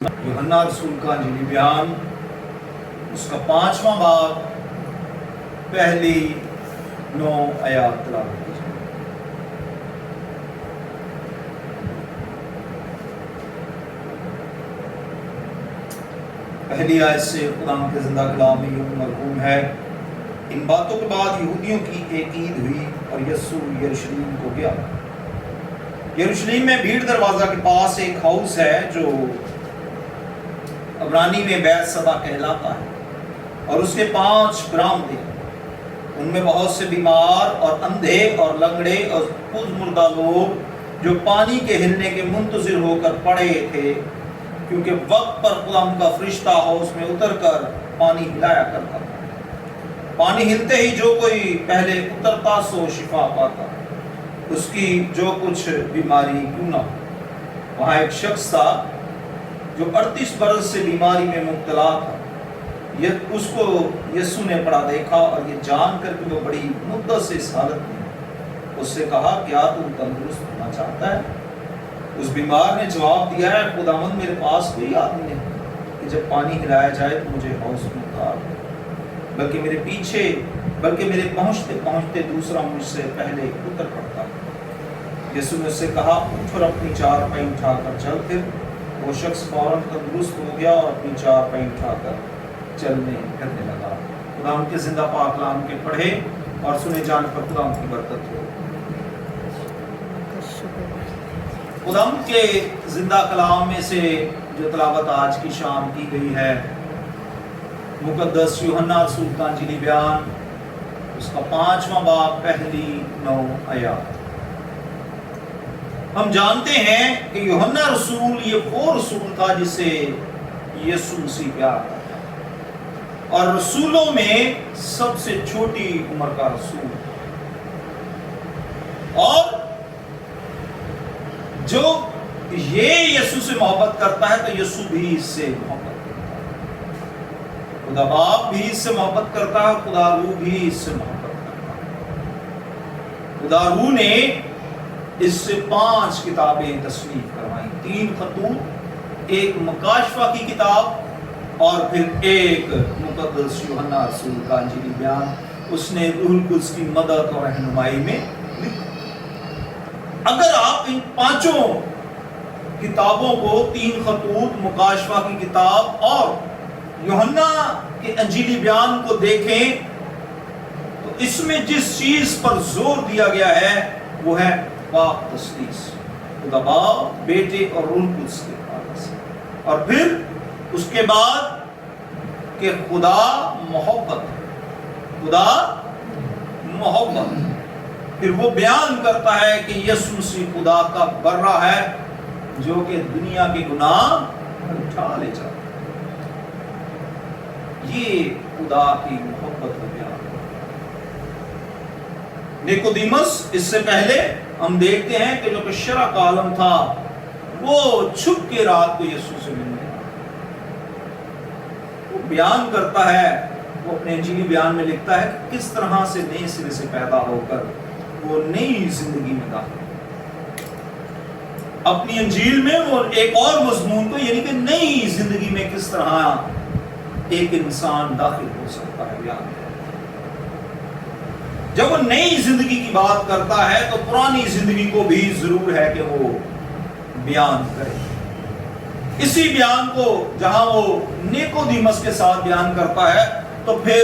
यूहन्ना रसूल का अंजीली बयान उसका 5वां बाब पहली 9 आयत तलावत कीजिए। पहली आयत से कुरान के जिंदा कलाम में यूं मरहूम है, इन बातों के बाद यहूदियों की एक ईद हुई और यस्सु यरूशलेम को गया। यरूशलेम में भीड़ दरवाजा के पास एक हाउस है जो अब्रानी में बैत सदा कहलाता है, और उसके 5 बरामदे, उनमें बहुत से बीमार और अंधे और लंगड़े और मुर्दा लोग जो पानी के हिलने के मुंतजिर होकर पड़े थे, क्योंकि वक्त पर खुदाम का फरिश्ता हाउस में उतरकर पानी हिलाया करता था। पानी हिलते ही जो कोई पहले उतरता सो शिफा पाता, उसकी जो कुछ बीमारी क्यों ना हो। वहाँ एक शख्स था जो 38 बरस से बीमारी में मुब्तला था। उसको यीशु ने पड़ा देखा और ये जान कर कि वो बड़ी मुद्दत से इस हालत में, उससे कहा, क्या तू तंदुरुस्त होना चाहता है? उस बीमार ने जवाब दिया है, खुदावंद मेरे पास कोई आदमी नहीं कि जब पानी हिलाया जाए तो मुझे हाउस में उतार, बल्कि मेरे पहुंचते पहुंचते दूसरा मुझसे पहले उतर पड़ता। यीशु ने उससे कहा, उठ और अपनी चारपाई उठाकर चल। फिर वो शख्स फौरन तंदुरुस्त हो गया और अपनी चारपाई उठाकर चलने फिरने लगा। खुदाम के जिंदा पाक कलाम के पढ़े और सुने जाने पर खुदाम की बरकत हो। खुदाम के जिंदा कलाम में से जो तलावत आज की शाम की गई है, मुकद्दस यूहन्ना रसूल का अंजीली बयान उसका 5वां बाब पहली 9 आयत। हम जानते हैं कि यूहन्ना रसूल ये वो रसूल था जिसे यीशु मसीह प्यार करता, और रसूलों में सबसे छोटी उम्र का रसूल, और जो ये यीशु से मोहब्बत करता है तो यीशु भी इससे मोहब्बत करता है। खुदा बाप भी इससे मोहब्बत करता है, खुदा रूह भी इससे मोहब्बत करता है। खुदा रूह ने इससे 5 किताबें तस्नीफ करवाई, 3 खतूत, एक मकाशफा की किताब और फिर एक मुकद्दस यूहन्ना रसूल का अंजीली बयान उसने रूहुल कुद्स की मदद और रहनुमाई में लिखा। अगर आप इन 5 किताबों को, 3 खतूत, मुकाशफा की किताब और यूहन्ना के अंजीली बयान को देखें तो इसमें जिस चीज पर जोर दिया गया है वो है पाक तस्दीस, खुदा बाप, बेटे और रूह कुद्स के हवाले से, और फिर उसके बाद कि खुदा मोहब्बत, फिर वो बयान करता है कि यीशु मसीह खुदा का बर्रा है जो कि दुनिया के गुनाह उठा ले जाता है। ये खुदा की मोहब्बत का बयान। निकोदेमस, इससे पहले हम देखते हैं कि जो शरा का आलम था वो छुप के रात को यीशु से मिलने आया। वो बयान करता है, वो अपने अंजीली बयान में लिखता है कि किस तरह से नए सिरे से पैदा होकर वो नई जिंदगी में दाखिल। अपनी अंजील में वो एक और मजमून को, यानी कि नई जिंदगी में किस तरह एक इंसान दाखिल हो सकता है, बयान। जब वो नई जिंदगी की बात करता है तो पुरानी जिंदगी को भी जरूर है कि वो बयान करे। इसी बयान को जहां वो निकोदेमस के साथ बयान करता है तो फिर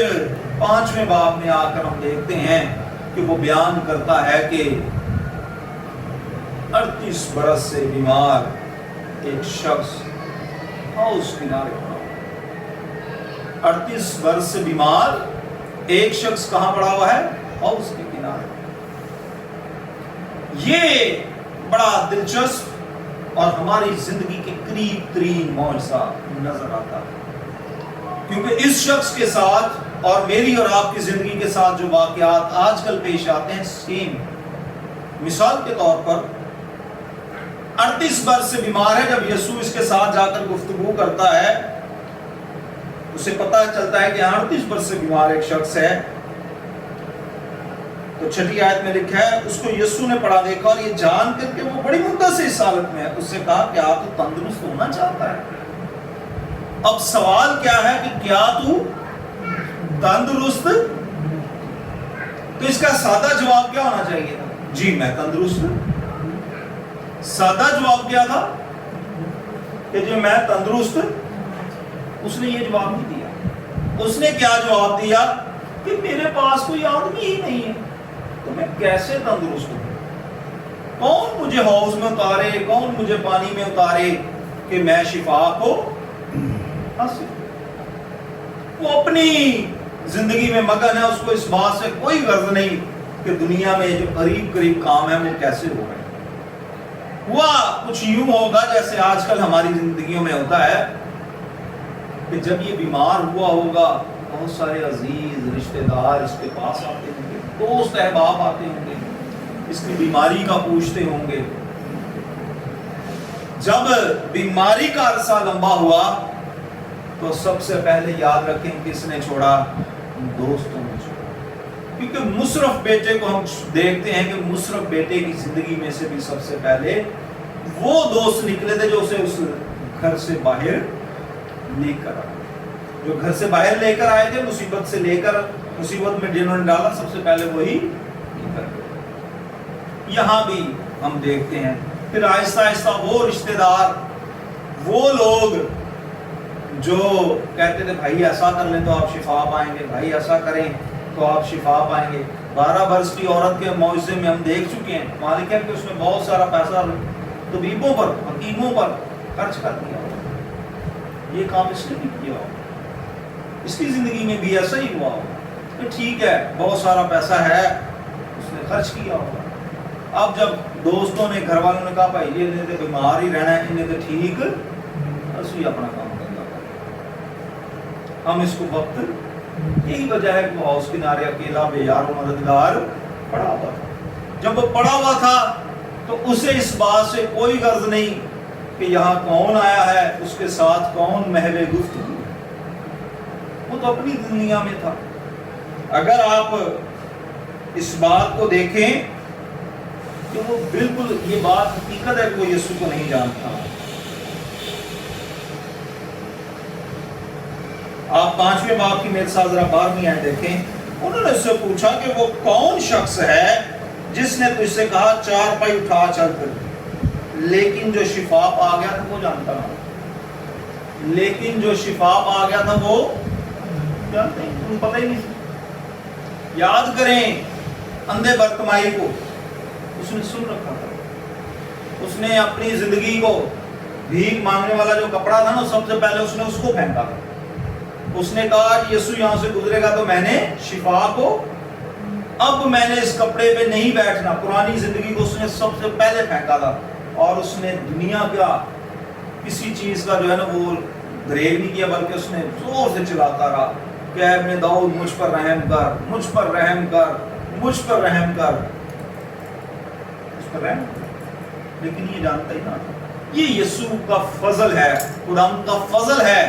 5वें बाब में आकर हम देखते हैं कि वो बयान करता है कि 38 बरस से बीमार एक शख्स हाउस किनारे पड़ा। 38 बरस से बीमार एक शख्स कहां पड़ा हुआ है? हाउस के किनारे। ये बड़ा दिलचस्प और हमारी जिंदगी के करीब तरीन मौजज़ा नजर आता है, क्योंकि इस शख्स के साथ और मेरी और आपकी जिंदगी के साथ जो वाकयात आजकल पेश आते हैं सेम। मिसाल के तौर पर 38 बरस से बीमार है, जब यीशु इसके साथ जाकर गुफ्तगू करता है उसे पता चलता है कि 38 बरस से बीमार एक शख्स है। तो 6ठी आयत में लिखा है, उसको यीशु ने पड़ा देखा और ये जान करके वो बड़ी मुद्दत से इस हालत में है, उससे कहा, क्या आप तो तंदुरुस्त होना चाहता है? اب سوال کیا ہے کہ کیا تو تندرست؟ تو اس کا سادہ جواب کیا ہونا چاہیے تھا؟ جی میں تندرست ہوں. سادہ جواب کیا تھا کہ جو میں تندرست. اس نے یہ جواب نہیں دیا. اس نے کیا جواب دیا کہ میرے پاس کوئی آدمی ہی نہیں ہے تو میں کیسے تندرست ہوں؟ کون مجھے حوض میں اتارے, کون مجھے پانی میں اتارے کہ میں شفا کو حاصل. وہ اپنی زندگی میں مگن ہے, اس کو اس بات سے کوئی غرض نہیں کہ دنیا میں جو قریب قریب کام ہے وہ کیسے ہو رہے ہیں. ہوا کچھ یوں ہوگا جیسے آج کل ہماری زندگیوں میں ہوتا ہے کہ جب یہ بیمار ہوا ہوگا بہت سارے عزیز رشتہ دار اس کے پاس آتے ہوں گے, دوست احباب آتے ہوں گے, اس کی بیماری کا پوچھتے ہوں گے. جب بیماری کا عرصہ لمبا ہوا تو سب سے پہلے یاد رکھیں کس نے چھوڑا؟ دوستوں نے چھوڑا. کیونکہ مصرف بیٹے کو ہم دیکھتے ہیں کہ مصرف بیٹے کی زندگی میں سے بھی سب سے پہلے وہ دوست نکلے تھے جو اسے اس گھر سے باہر لے کر آئے, جو گھر سے باہر لے کر آئے تھے, مصیبت سے لے کر مصیبت میں جنہوں نے ڈالا سب سے پہلے وہی نکل گئے. یہاں بھی ہم دیکھتے ہیں پھر آہستہ آہستہ وہ رشتہ دار, وہ لوگ جو کہتے تھے بھائی ایسا کر لیں تو آپ شفا پائیں گے, بھائی ایسا کریں تو آپ شفا پائیں گے. 12 برس کی عورت کے معجزے میں ہم دیکھ چکے ہیں. مالک ہے کہ اس نے بہت سارا پیسہ طبیبوں پر, حکیموں پر خرچ کر دیا. یہ کام اس نے بھی کیا ہوگا, اس کی زندگی میں بھی ایسا ہی ہوا ہوگا کہ ٹھیک ہے بہت سارا پیسہ ہے اس نے خرچ کیا ہوگا. اب جب دوستوں نے, گھر والوں نے کہا بھائی یہ تو بیمار ہی رہنا ہے, انہیں تو ٹھیک اسی اپنا کام کرنا پڑا. ہم اس کو وقت, یہی وجہ ہے کہ وہ ہاؤس کنارے اکیلا بے یار و مددگار پڑا ہوا تھا. جب وہ پڑا ہوا تھا تو اسے اس بات سے کوئی غرض نہیں کہ یہاں کون آیا ہے, اس کے ساتھ کون محو گفتگو. وہ تو اپنی دنیا میں تھا. اگر آپ اس بات کو دیکھیں کہ وہ بالکل, یہ بات حقیقت ہے کہ وہ یسوع کو نہیں جانتا. آپ 5ویں باب کی میرے ساتھ ذرا 12ویں آیت دیکھیں. انہوں نے اس سے پوچھا کہ وہ کون شخص ہے جس نے تجھ سے کہا 4 پائی اٹھا چل کر, لیکن جو شفا پا گیا تھا وہ جانتا نہ. لیکن جو شفا پا گیا تھا وہ جانتے ہیں, تم پتہ ہی نہیں. یاد کریں اندھے برتمائی کو, اس نے سن رکھا تھا. اس نے اپنی زندگی کو, بھیک مانگنے والا جو کپڑا تھا نا, سب سے پہلے اس نے اس کو پھینکا تھا. اس نے کہا یسوع یہاں سے گزرے گا تو میں نے شفا کو, اب میں نے اس کپڑے پہ نہیں بیٹھنا. پرانی زندگی کو اس نے سب سے پہلے پھینکا تھا, اور اس نے دنیا کا کسی چیز کا جو ہے نا وہ گریب نہیں کیا, بلکہ اس نے زور سے چلاتا رہا کہ اے ابن داؤد مجھ پر رحم کر, مجھ پر رحم کر, مجھ پر رحم کر. لیکن یہ جانتا ہی نہ تھا. یہ یسوع کا فضل ہے, خدا کا فضل ہے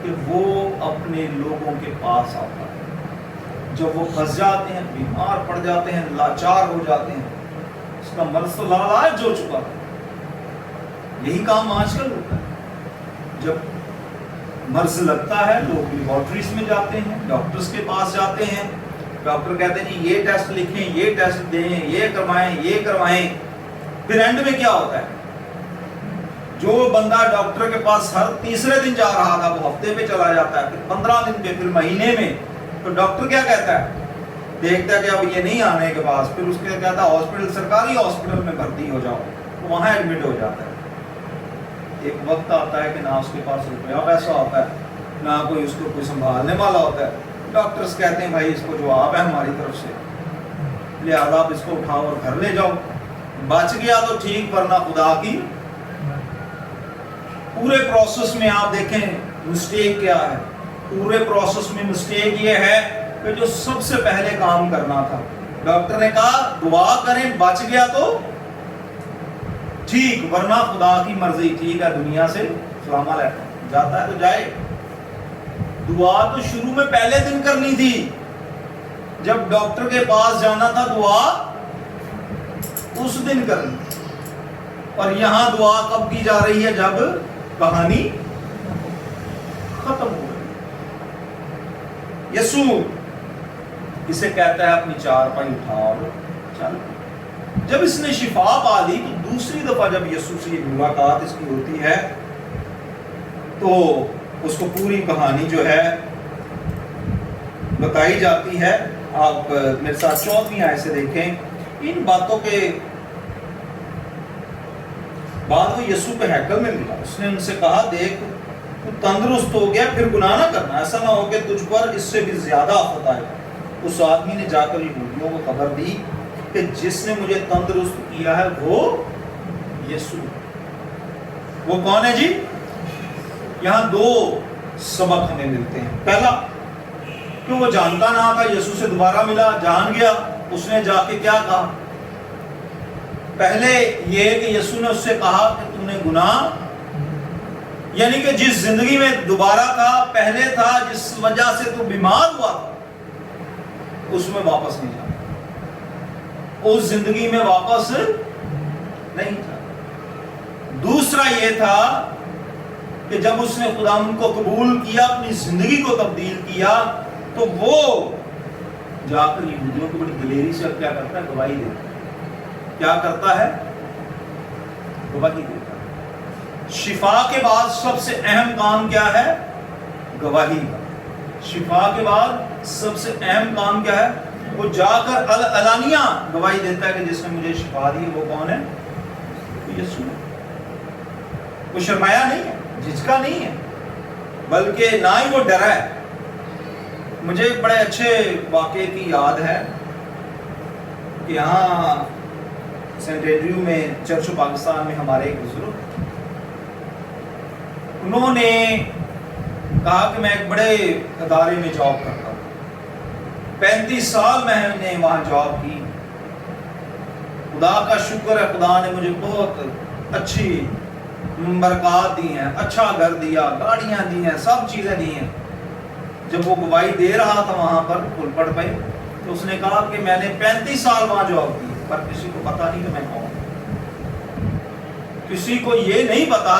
کہ وہ اپنے لوگوں کے پاس آتا ہے. جب وہ پھنس جاتے ہیں, بیمار پڑ جاتے ہیں, لاچار ہو جاتے ہیں, اس کا مرض تو لاعلاج ہو چکا ہے. یہی کام آج کل ہوتا ہے. جب مرض لگتا ہے لوگ لیبارٹریز میں جاتے ہیں, ڈاکٹرز کے پاس جاتے ہیں. ڈاکٹر کہتے ہیں جی یہ ٹیسٹ لکھیں, یہ ٹیسٹ دیں, یہ کروائیں, یہ کروائیں. پھر اینڈ میں کیا ہوتا ہے؟ جو بندہ ڈاکٹر کے پاس ہر تیسرے دن جا رہا تھا وہ ہفتے پہ چلا جاتا ہے, پھر 15 دن پہ, پھر مہینے میں. تو ڈاکٹر کیا کہتا ہے؟ دیکھتا ہے کہ اب یہ نہیں آنے کے بعد پھر اس کے کہتا ہے ہاسپٹل, سرکاری ہاسپٹل میں بھرتی ہو جاؤ. وہاں ایڈمٹ ہو جاتا ہے. ایک وقت آتا ہے کہ نہ اس کے پاس روپیہ پیسہ ہوتا ہے, نہ کوئی اس کو کوئی سنبھالنے والا ہوتا ہے. ڈاکٹرز کہتے ہیں بھائی اس کو جواب ہے ہماری طرف سے, لہذا آپ اس کو اٹھاؤ اور گھر لے جاؤ. بچ گیا تو ٹھیک, ورنہ خدا کی. پورے پروسیس میں آپ دیکھیں مسٹیک کیا ہے. پورے پروسیس میں مسٹیک یہ ہے کہ جو سب سے پہلے کام کرنا تھا, ڈاکٹر نے کہا دعا کریں, بچ گیا تو ٹھیک, ورنہ خدا کی مرضی. ٹھیک ہے دنیا سے سلام علیکم, جاتا ہے تو جائے. دعا تو شروع میں پہلے دن کرنی تھی, جب ڈاکٹر کے پاس جانا تھا دعا اس دن کرنی. اور یہاں دعا کب کی جا رہی ہے؟ جب کہانی यसू इसे कहता है अपनी चारपाई उठा और चल। जब इसने शिफा पा ली तो दूसरी दफा जब यीशु से ये मुलाकात इसकी होती है तो उसको पूरी कहानी जो है बताई जाती है। आप मेरे साथ 14वीं आयत से देखें। इन बातों के बाद वो यीशु को हैकल में मिला। उसने उनसे कहा, देख तू तंदुरुस्त हो गया, फिर गुनाह ना करना, ऐसा ना हो कि तुझ पर इससे भी ज्यादा आफत आए। उस आदमी ने जाकर यहूदियों को खबर दी कि जिसने मुझे तंदुरुस्त किया है वो यीशु। वो कौन है जी? यहाँ दो सबक हमें मिलते हैं। पहला, कि वो जानता ना था, यीशु से दोबारा मिला, जान गया। उसने जाके क्या कहा? पहले ये कि यीशु ने उससे कहा कि तूने गुनाह, यानी कि जिस जिंदगी में दोबारा था, पहले था, जिस वजह से तू बीमार हुआ था, उसमें वापस नहीं जाना, उस जिंदगी में वापस नहीं जाना। दूसरा ये था कि जब उसने खुदावंद को कबूल किया, अपनी जिंदगी को तब्दील किया, तो वो जाकर यहूदियों को बड़ी दिलेरी से क्या करता है? गवाही देता है। क्या करता है? गवाही देता है। शिफा के बाद सबसे अहम काम क्या है? गवाही का। शिफा के बाद सबसे अहम काम क्या है? वो जाकर अलानिया गवाही देता है कि जिसने मुझे शिफा दी वो कौन है? यीशु। वो शर्माया नहीं है, झिझका नहीं है, बल्कि ना ही वो डरा है। मुझे एक बड़े अच्छे वाक़े की याद है कि यहाँ सेंट एंड्रयू में चर्च ऑफ पाकिस्तान में हमारे एक बुजुर्ग, उन्होंने कहा कि मैं एक बड़े अदारे में जॉब करता हूँ, 35 साल मैंने वहाँ जॉब की। खुदा का शुक्र है, खुदा ने मुझे बहुत अच्छी बरकत दी हैं, अच्छा घर दिया, गाड़ियाँ दी हैं, सब चीज़ें दी हैं। जब वो गवाही दे रहा था वहाँ पर पुलपट पे, तो उसने कहा कि मैंने 35 साल वहाँ जॉब की, पर किसी को पता नहीं कि मैं कौन, किसी को ये नहीं पता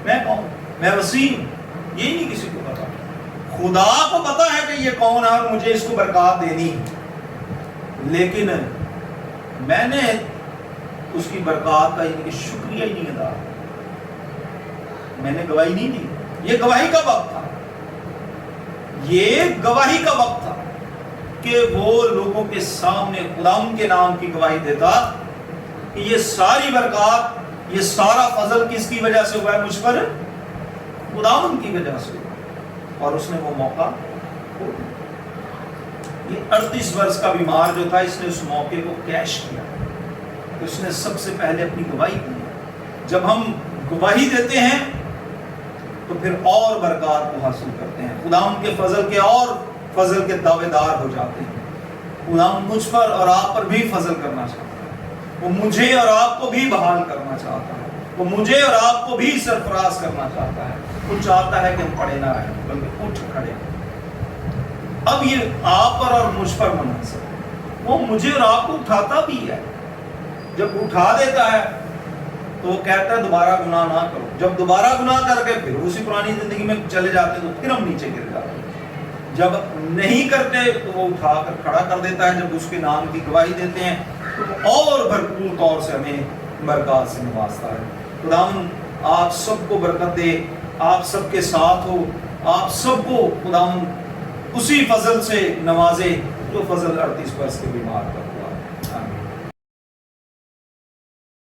मैं कौन, मैं वसीम, ये नहीं किसी को पता। खुदा को पता है कि ये कौन है और मुझे इसको बरकत देनी है, लेकिन मैंने उसकी बरकत का शुक्रिया ही नहीं अदा, मैंने गवाही नहीं दी। ये गवाही का वक्त था, ये गवाही का वक्त था कि वो लोगों के सामने खुदावंद के नाम की गवाही देता कि ये सारी बरकत, ये सारा फजल किसकी वजह से हुआ है? मुझ पर खुदावंद की वजह से। और उसने वो मौका, ये 38 वर्ष का बीमार जो था, इसने उस मौके को कैश किया। तो उसने सबसे पहले अपनी गवाही दी। जब हम गवाही देते हैं तो फिर और बरकत को हासिल करते हैं, खुदावंद के फजल के और फजल के दावेदार हो जाते हैं। खुदावंद मुझ पर और आप पर भी फजल करना चाहता है, वो मुझे और आपको भी बहाल करना चाहता है, वो मुझे और आपको भी सरफराज करना चाहता है। वो चाहता है कि हम पड़े ना रहें, बल्कि उठ खड़े। अब ये आप पर और मुझ पर मुनहसर, वो मुझे और आपको उठाता भी है। जब उठा देता है तो वो कहता है दोबारा गुनाह ना करो। जब दोबारा गुनाह करके फिर उसी पुरानी जिंदगी में चले जाते हैं तो फिर हम नीचे गिर जाते हैं। जब नहीं करते तो वो उठाकर खड़ा कर देता है। जब उसके नाम की गवाही देते हैं तो वो और भरपूर तौर से हमें बरकत से नवाजता है। खुदावंद आप सबको बरकत दे, आप सबके साथ हो, आप सबको खुदावंद उसी फजल से नवाजे जो फजल 38 वर्ष के बीमार पर।